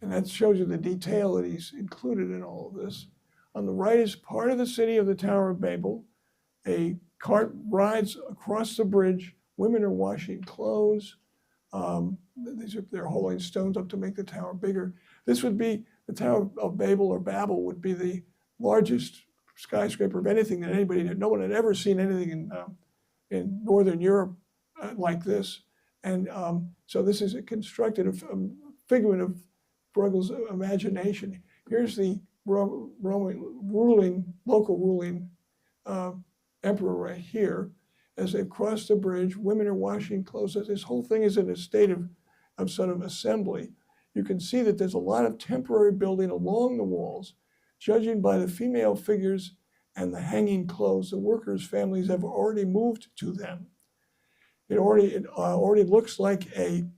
D: And that shows you the detail that he's included in all of this. On the right is part of the city of the Tower of Babel. A cart rides across the bridge. Women are washing clothes. They're hauling stones up to make the tower bigger. This would be the Tower of Babel, or Babel would be the largest skyscraper of anything that no one had ever seen anything in Northern Europe like this. And so this is constructed a figment of Bruegel's imagination. Here's the local ruling emperor right here. As they've crossed the bridge, women are washing clothes. This whole thing is in a state of sort of assembly. You can see that there's a lot of temporary building along the walls. Judging by the female figures and the hanging clothes, the workers' families have already moved to them. It already looks like an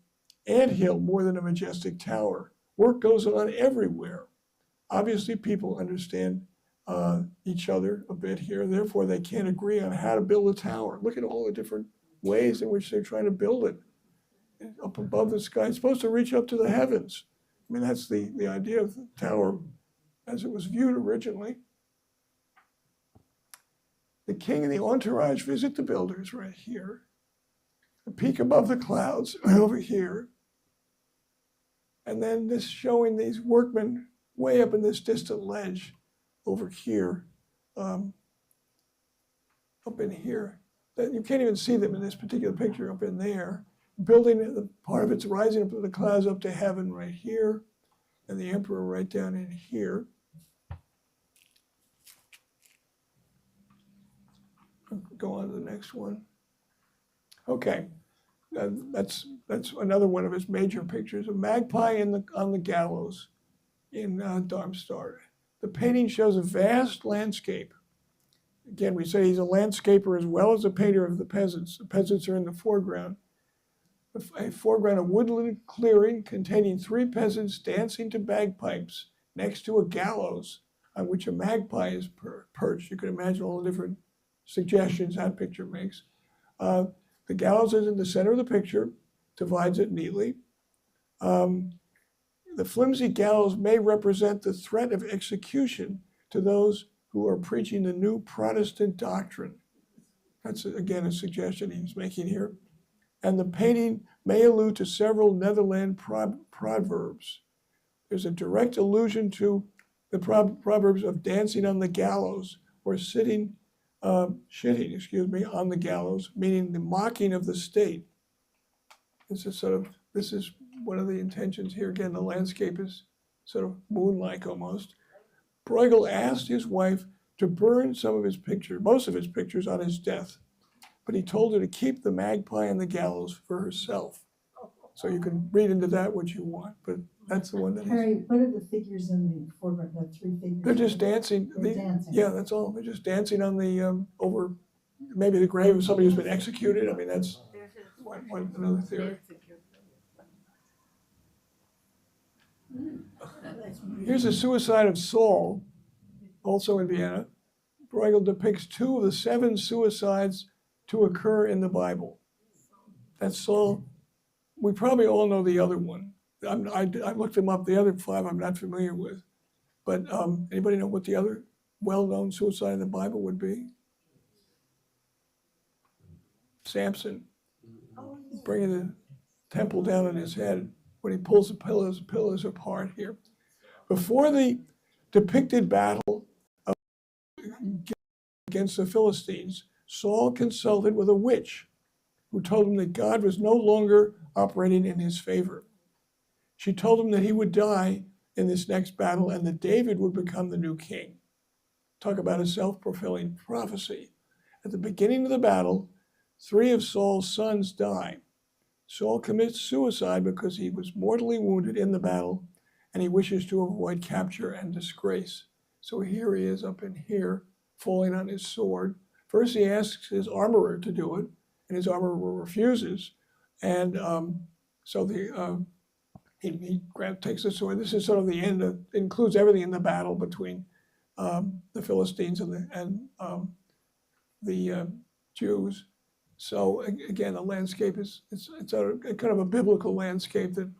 D: anthill more than a majestic tower. Work goes on everywhere. Obviously, people understand each other a bit here, therefore they can't agree on how to build a tower. Look at all the different ways in which they're trying to build it. Up above the sky, it's supposed to reach up to the heavens. I mean, that's the idea of the tower as it was viewed originally. The king and the entourage visit the builders right here. A peak above the clouds over here. And then this showing these workmen way up in this distant ledge over here, up in here. You can't even see them in this particular picture up in there. Building, part of it's rising up to the clouds up to heaven right here, and the emperor right down in here. Go on to the next one. Okay, that's another one of his major pictures, a magpie on the gallows in Darmstadt. The painting shows a vast landscape. Again, we say he's a landscaper as well as a painter of the peasants. The peasants are in the foreground. A foreground of woodland clearing containing 3 peasants dancing to bagpipes next to a gallows on which a magpie is perched. You can imagine all the different suggestions that picture makes. The gallows is in the center of the picture, divides it neatly. The flimsy gallows may represent the threat of execution to those who are preaching the new Protestant doctrine. That's, again, a suggestion he's making here. And the painting may allude to several Netherlands proverbs. There's a direct allusion to the proverbs of dancing on the gallows or shitting, on the gallows, meaning the mocking of the state. This is one of the intentions here. Again, the landscape is sort of moon-like almost. Breughel asked his wife to burn some of his pictures, most of his pictures, on his death, but he told her to keep the magpie and the gallows for herself. So you can read into that what you want, but that's the one that
H: Harry, what are the figures in the foreground, the three figures?
D: they're just dancing.
H: They're dancing.
D: Yeah, that's all. They're just dancing on the, over maybe the grave of somebody who's been executed. I mean, that's another theory. Here's a suicide of Saul, also in Vienna. Breughel depicts 2 of the 7 suicides to occur in the Bible. That's Saul. We probably all know the other one. I looked them up. The other 5 I'm not familiar with. But anybody know what the other well-known suicide in the Bible would be? Samson, bringing the temple down on his head when he pulls the pillars apart here. Before the depicted battle against the Philistines, Saul consulted with a witch who told him that God was no longer operating in his favor. She told him that he would die in this next battle and that David would become the new king. Talk about a self-fulfilling prophecy. At the beginning of the battle, 3 of Saul's sons die. Saul commits suicide because he was mortally wounded in the battle and he wishes to avoid capture and disgrace. So here he is up in here, falling on his sword. First he asks his armorer to do it, and his armorer refuses. And so he takes the sword. This is sort of the end of, includes everything in the battle between the Philistines and the Jews. So again, the landscape it's a kind of a biblical landscape that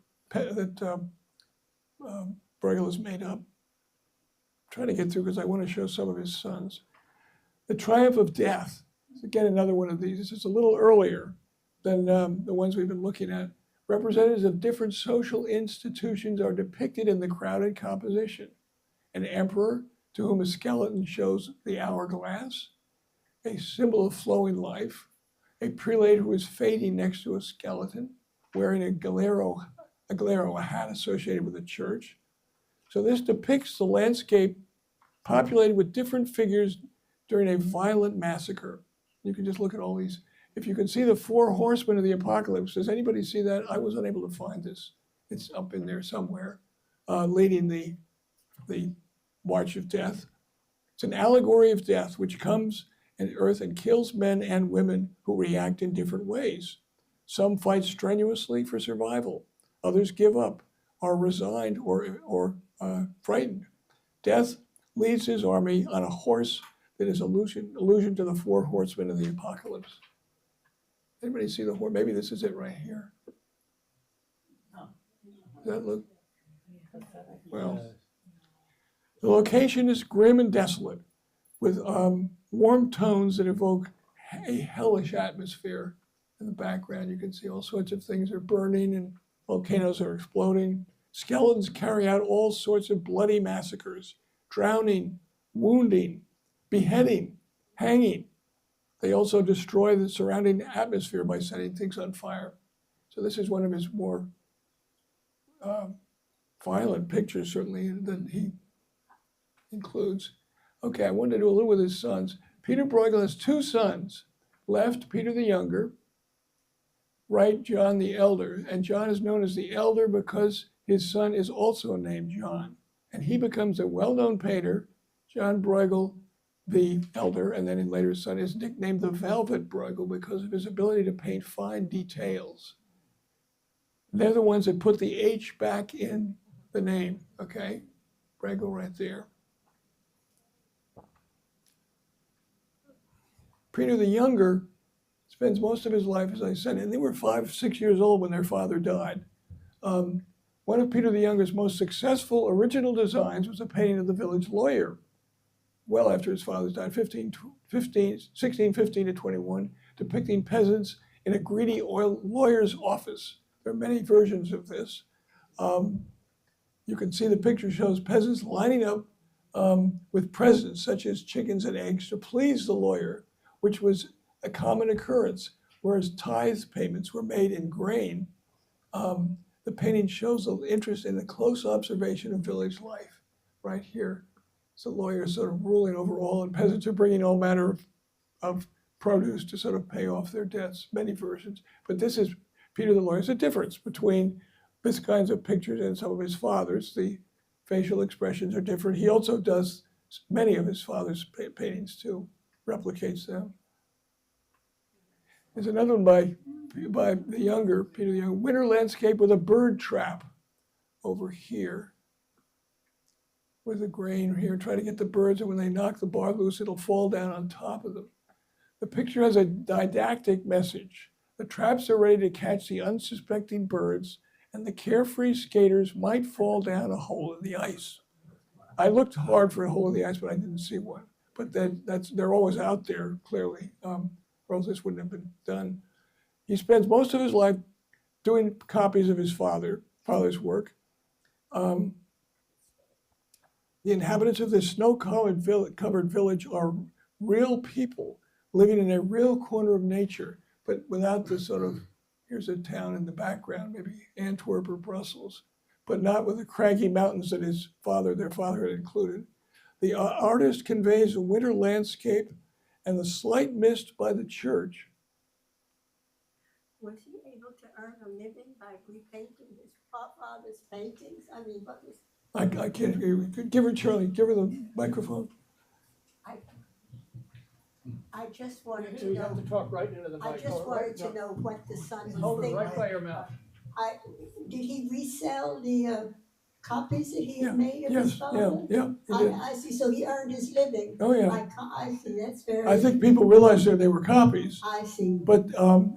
D: Breughel has made up. I'm trying to get through because I want to show some of his sons. The Triumph of Death is again another one of these. This is a little earlier than the ones we've been looking at. Representatives of different social institutions are depicted in the crowded composition. An emperor to whom a skeleton shows the hourglass, a symbol of flowing life, a prelate who is fading next to a skeleton, wearing a galero, a hat associated with a church. So this depicts the landscape populated with different figures during a violent massacre. You can just look at all these. If you can see the 4 horsemen of the apocalypse, does anybody see that? I was unable to find this. It's up in there somewhere, leading the march of death. It's an allegory of death, which comes in earth and kills men and women who react in different ways. Some fight strenuously for survival. Others give up, are resigned or frightened. Death leads his army on a horse that is allusion to the 4 horsemen of the apocalypse. Anybody see the horse? Maybe this is it right here. Does that look? Well, the location is grim and desolate, with warm tones that evoke a hellish atmosphere. In the background, you can see all sorts of things are burning and volcanoes are exploding. Skeletons carry out all sorts of bloody massacres, drowning, wounding, beheading, hanging. They also destroy the surrounding atmosphere by setting things on fire. So this is one of his more violent pictures, certainly, that he includes. Okay, I wanted to do a little with his sons. Pieter Breughel has 2 sons. Left, Peter the Younger. Right, John the Elder. And John is known as the Elder because his son is also named John. And he becomes a well-known painter, John Breughel the Elder, and then in later his son is nicknamed the Velvet Breughel because of his ability to paint fine details. They're the ones that put the H back in the name, okay? Breughel right there. Peter the Younger spends most of his life, as I said, and they were 5, 6 years old when their father died. One of Peter the Younger's most successful original designs was a painting of the village lawyer. well after his father's died, 1615 to 21, depicting peasants in a greedy lawyer's office. There are many versions of this. You can see the picture shows peasants lining up with presents such as chickens and eggs to please the lawyer, which was a common occurrence, whereas tithe payments were made in grain. The painting shows the interest in the close observation of village life. Right here, so lawyers sort of ruling over all, and peasants are bringing all manner of produce to sort of pay off their debts. Many versions, but this is Peter the lawyer. It's a difference between this kinds of pictures and some of his father's. The facial expressions are different. He also does many of his father's paintings too, replicates them. There's another one by the younger, Peter the Younger, winter landscape with a bird trap over here. With the grain here, try to get the birds, and when they knock the bar loose, it'll fall down on top of them. The picture has a didactic message. The traps are ready to catch the unsuspecting birds, and the carefree skaters might fall down a hole in the ice. I looked hard for a hole in the ice, but I didn't see one. But they're always out there, clearly, or else this wouldn't have been done. He spends most of his life doing copies of his father's work. The inhabitants of this snow-covered village are real people living in a real corner of nature, but without the sort of, here's a town in the background, maybe Antwerp or Brussels, but not with the craggy mountains that their father had included. The artist conveys a winter landscape and the slight mist by the church.
F: Was he able to earn a living by repainting his father's paintings? I mean, what was?
D: I can't hear you. Give her, Charlie, give her the microphone.
F: I just wanted to
A: You have
F: know,
A: to talk right into the mic.
F: I just wanted to know what the son was
A: Hold it
F: thinking.
A: right by your mouth.
F: Did he resell the copies that he had made of
D: Yes,
F: his father?
D: yeah, he did.
F: I see, so he earned his living.
D: Oh, yeah.
F: I see, that's very.
D: I think people realized that they were copies,
F: I see.
D: but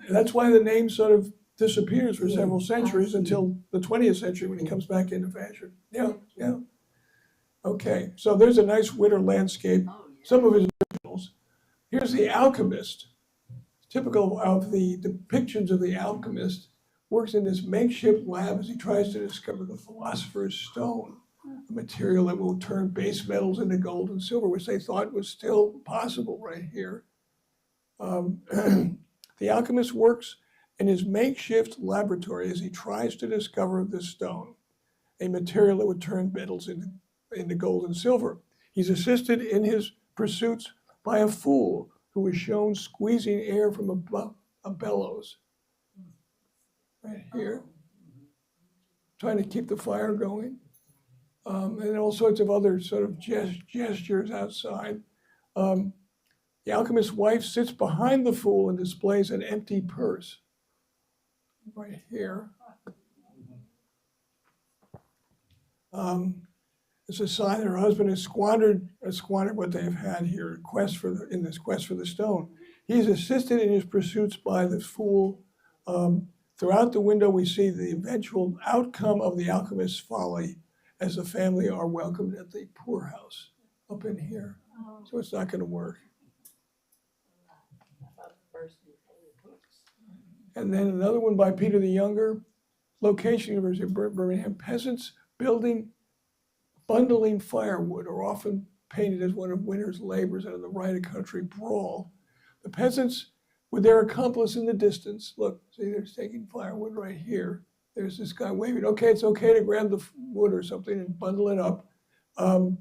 D: that's why the name sort of disappears for
F: Yeah,
D: several centuries
F: I see.
D: until the 20th century when it comes back into fashion. Yeah. Okay, so there's a nice winter landscape, some of his originals. Here's The Alchemist. Typical of the depictions of the alchemist, works in this makeshift lab as he tries to discover the philosopher's stone, a material that will turn base metals into gold and silver, which they thought was still possible right here. The alchemist works in his makeshift laboratory as he tries to discover this stone, a material that would turn metals into gold and silver. He's assisted in his pursuits by a fool who is shown squeezing air from a bellows. Right here. Trying to keep the fire going. And all sorts of other sort of gestures outside. The alchemist's wife sits behind the fool and displays an empty purse. Right here. It's a sign that her husband has squandered what they have had here in this quest for the stone. He's assisted in his pursuits by the fool. Throughout the window, we see the eventual outcome of the alchemist's folly as the family are welcomed at the poorhouse up in here. So it's not going to work. And then another one by Peter the Younger, location, University of Birmingham, peasants bundling firewood are often painted as one of winter's labors, and on the right, a country brawl. The peasants, with their accomplice in the distance, look, see, they're taking firewood right here. There's this guy waving, okay, it's okay to grab the wood or something and bundle it up. The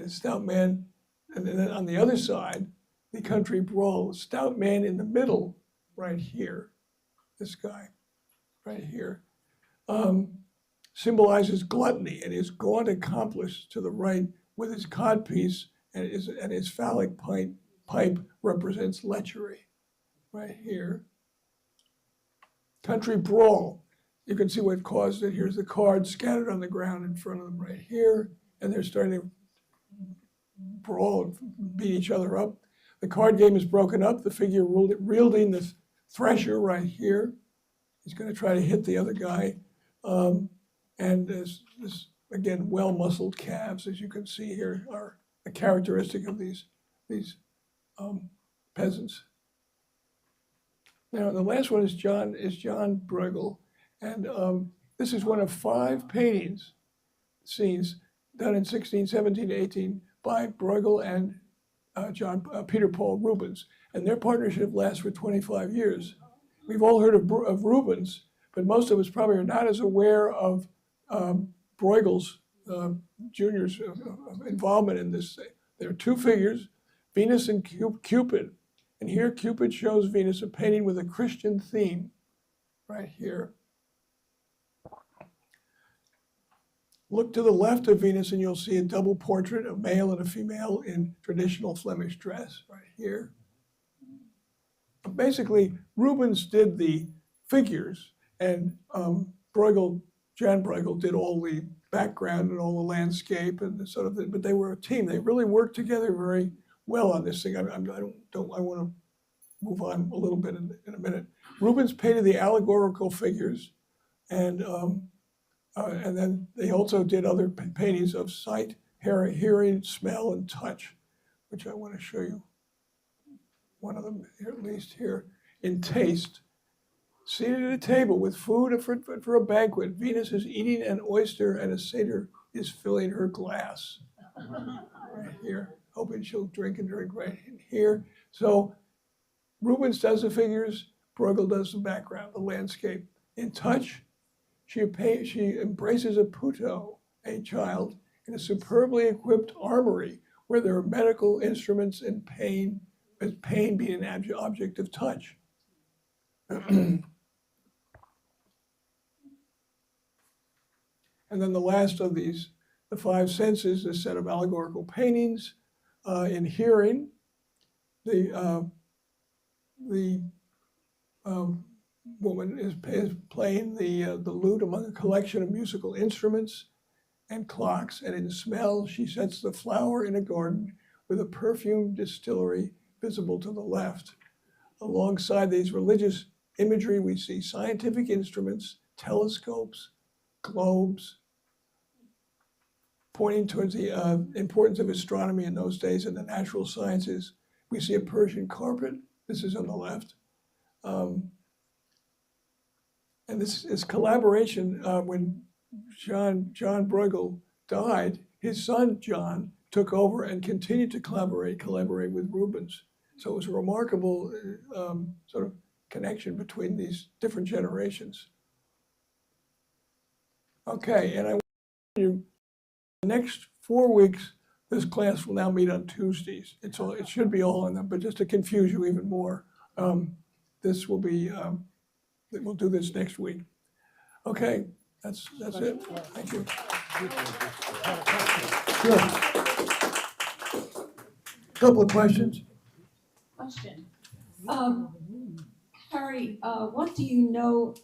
D: stout man, and then on the other side, the country brawl, stout man in the middle, right here, this guy, right here, symbolizes gluttony, and his gaunt accomplice to the right with his codpiece and his phallic pipe represents lechery, right here. Country brawl, you can see what caused it. Here's the cards scattered on the ground in front of them right here, and they're starting to brawl and beat each other up. The card game is broken up. The figure wielding the thresher right here. He's going to try to hit the other guy. And this again, well-muscled calves, as you can see here, are a characteristic of these peasants. Now, the last one is John Breughel, and this is one of 5 paintings, scenes done in 16, 17, 18 by Breughel and Pieter Paul Rubens, and their partnership lasts for 25 years. We've all heard of Rubens, but most of us probably are not as aware of Brueghel's Jr.'s involvement in this thing. There are 2 figures, Venus and Cupid. And here Cupid shows Venus a painting with a Christian theme, right here. Look to the left of Venus and you'll see a double portrait, a male and a female in traditional Flemish dress, right here. Basically, Rubens did the figures and John Breughel did all the background and all the landscape and but they were a team. They really worked together very well on this thing. I want to move on a little bit in a minute. Rubens painted the allegorical figures, and then they also did other paintings of sight, hearing, smell, and touch, which I want to show you. One of them, here, at least here, in taste. Seated at a table with food for a banquet, Venus is eating an oyster and a satyr is filling her glass. Right here, hoping she'll drink and drink right in here. So Rubens does the figures, Breughel does the background, the landscape. In touch, she embraces a puto, a child, in a superbly equipped armory where there are medical instruments and pain, with pain being an object of touch. And then the last of these, the 5 senses, a set of allegorical paintings. In hearing, the woman is playing the lute among a collection of musical instruments and clocks, and in smell, she sets the flower in a garden with a perfume distillery visible to the left. Alongside these religious imagery, we see scientific instruments, telescopes, globes, pointing towards the importance of astronomy in those days and the natural sciences. We see a Persian carpet. This is on the left. And this is collaboration. When John Breughel died, his son John took over and continued to collaborate with Rubens. So it was a remarkable sort of connection between these different generations. Okay, and I want you, the next 4 weeks, this class will now meet on Tuesdays. It should be all on them, but just to confuse you even more, this will be, we'll do this next week. Okay, that's it. Thank you. Sure. Couple of questions.
H: Question. Harry, what do you know,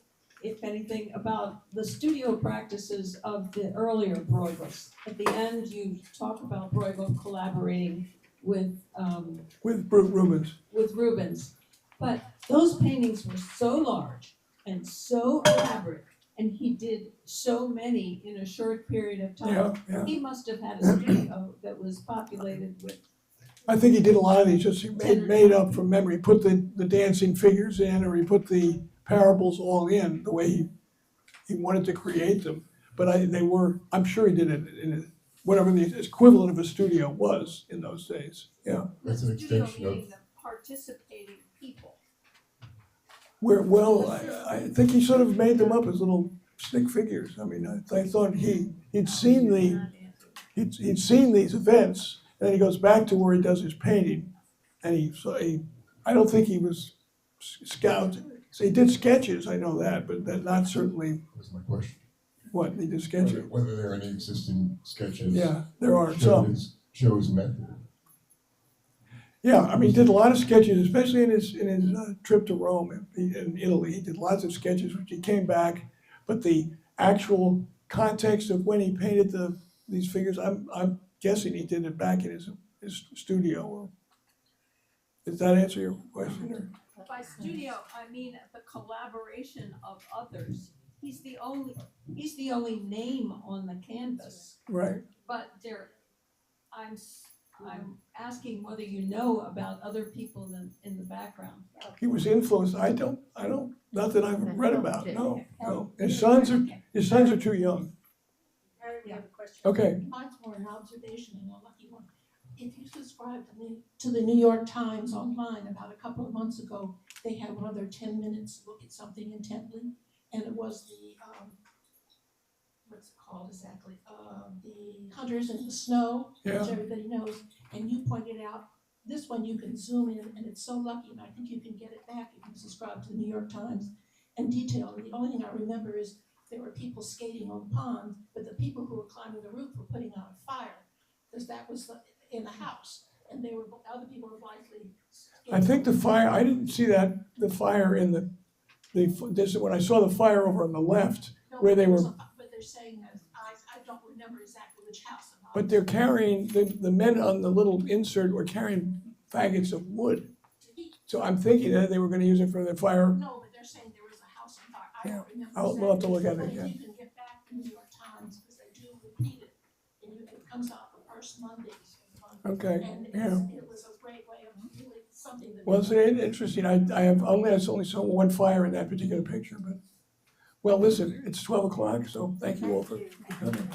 H: if anything, about the studio practices of the earlier Brueghels? At the end, you talk about Brueghel collaborating with
D: Rubens.
H: With Rubens, but those paintings were so large and so elaborate, and he did so many in a short period of time.
D: Yeah.
H: He must have had a studio that was populated with.
D: I think he did a lot of these, just he made up from memory. He put the dancing figures in, or he put the parables all in the way he wanted to create them. But I'm sure he did it in whatever the equivalent of a studio was in those days. Yeah.
B: That's an extension of.
F: The participating people.
D: I think he sort of made them up as little stick figures. I mean, I thought he'd seen these events, and then he goes back to where he does his painting, and I don't think he was scouted. So he did sketches, I know that, but that not certainly.
B: That's my question.
D: What, he did sketches?
B: Whether there are any existing sketches.
D: Yeah, there are some.
B: Show his method.
D: Yeah, I mean, he did a lot of sketches, especially in his trip to Rome in Italy. He did lots of sketches, which he came back, but the actual context of when he painted these figures, I'm guessing he did it back in his studio. Does that answer your question? Or?
F: By studio, I mean the collaboration of others
H: he's the only name on the canvas.
D: Right.
H: But I'm asking whether you know about other people in the background.
D: He was influenced, I don't, not that I've read about, no. His sons are too young.
F: Harry, we have a question.
D: Okay,
I: Mine's more an observation and a lucky one. If you subscribe to the New York Times online, about a couple of months ago, they had one of their 10 minutes look at something intently, and it was the, what's it called exactly? The Hunters in the Snow,
D: yeah,
I: which everybody knows, and you pointed out, this one you can zoom in, and it's so lucky, and I think you can get it back if you subscribe to the New York Times and detail. And the only thing I remember is there were people skating on the pond, but the people who were climbing the roof were putting out a fire, because that was in the house, and other people were likely skating.
D: I think the fire, I didn't see the fire in when I saw the fire over on the left,
I: No,
D: where they were,
I: but they're saying that, I don't remember exactly which house.
D: but they're carrying, the men on the little insert were carrying faggots of wood. So I'm thinking that they were gonna use it for the fire.
I: No, but they're saying there was a house on fire, I don't remember.
D: We'll have to look at it
I: But if
D: again.
I: you can get back the New York Times, because they do repeat it, and it comes out the first Mondays of the month.
D: Okay,
I: And
D: yeah.
I: it was a great way of really something that.
D: Well, it's interesting, I only saw one fire in that particular picture, but, well, listen, it's 12 o'clock, so thank you all for coming.